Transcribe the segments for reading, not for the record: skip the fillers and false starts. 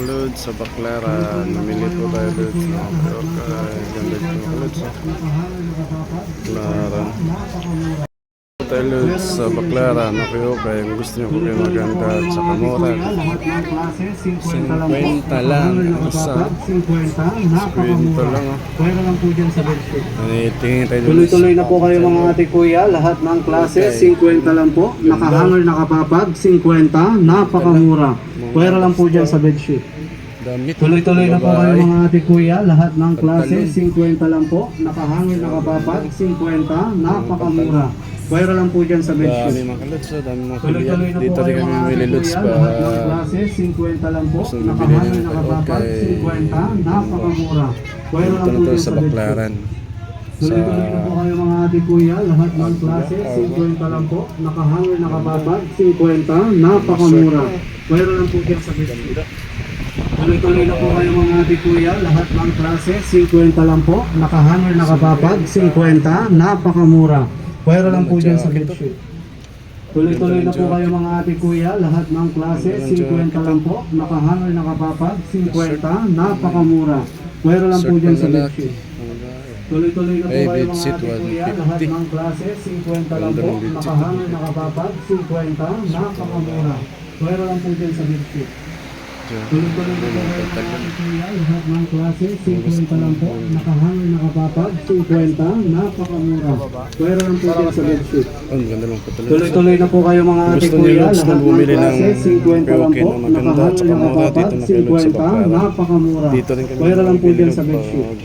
Lods sa Baclaran. Namili po tayo Lods na Baclaran. Ganda ito mga Lods. Baclaran. Tayo Lods sa Baclaran. Okay. Yung gusto nyo kung kayo maganda at saka mura. 50 lang. Isa. 50 lang. Pwera lang po dyan sa bedsheet. Tingin tayo Lods. Tuloy-tuloy na po kayo mga ate kuya. Lahat ng klase, 50 lang po. Nakahanger, nakapapag, 50. Napakamura. Pwera lang po dyan sa bedsheet. Tuloy-tuloy na po kayo mga ate kuya. Lahat ng klase, 50 lang po. Nakahanger, nakapapag, 50. Napakamura. Pwera lang po dyan sa bedsheet. Dami mga Lods. Dami mga Tuloy-tuloy kulian. na po Dito rin kayo kami mga mamili ate Lods kuya. pa. Lahat ng klase, 50 lang po. Nakahanger, nakapapag, 50. Napakamura. Pwera lang Dito po na to dyan sa sa bedsheet. Baclaran. Tuloy-tuloy na po kayo mga ate kuya, lahat ng klase, 50 lang po, nakahanger, nakapapag, 50, napakamura. Pwera lang po dyan sa bedsheet. Tuloy-tuloy na po kayo mga ate kuya, lahat ng klase, 50 lang po, nakahanger, nakapapag, 50, napakamura. Pwera lang po dyan sa bedsheet. Tuloy-tuloy na po kayo mga ate kuya, lahat ng klase, 50 lang po, nakahanger, nakapapag, 50, napakamura. Pwera lang po dyan sa bedsheet. Tuloy-tuloy na po Ay, kayo mga bedsheet, ate kuya, lahat 150. ng klase, 50 lang po, nakahanger, nakapapag, 50, napakamura. Pwera lang po dyan sa bedsheet. Tuloy-tuloy na po kayo mga ate kuya, lahat ng klase, 50 lang po, nakahanger, nakapapag, 50, napakamura. Pwera lang po dyan sa bedsheet. Ang ganda lang po talaga. Tuloy-tuloy na po kayo mga ate Gusto niyo kuya, Lods na lahat ng bumili ng klase, 50 lang POK po, na maganda at nakahanger, saka mura nakapapag, dito na kay Lods sa 50, Baclaran. napakamura. Dito rin kami Pwera lang po mamili dyan Lods sa pag bedsheet.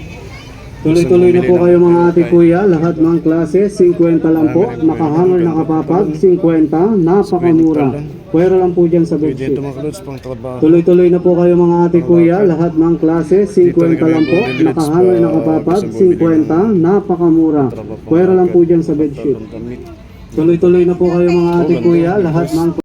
gusto Tuloy-tuloy na bumili po ng kayo mga ate POK. kuya, lahat ng klase, 50 lang po, nakahanger, nakapapag, 50, napakamura. Pwera lang po dyan sa Pwede bedsheet. ito mga Lods pang trabaho. Tuloy-tuloy na po kayo mga ate kuya, lahat ng klase, 50 lang po, nakahanger, nakapapag, 50, napakamura. Pwera lang po dyan sa bedsheet. Tuloy-tuloy na po kayo mga ate kuya, lahat ng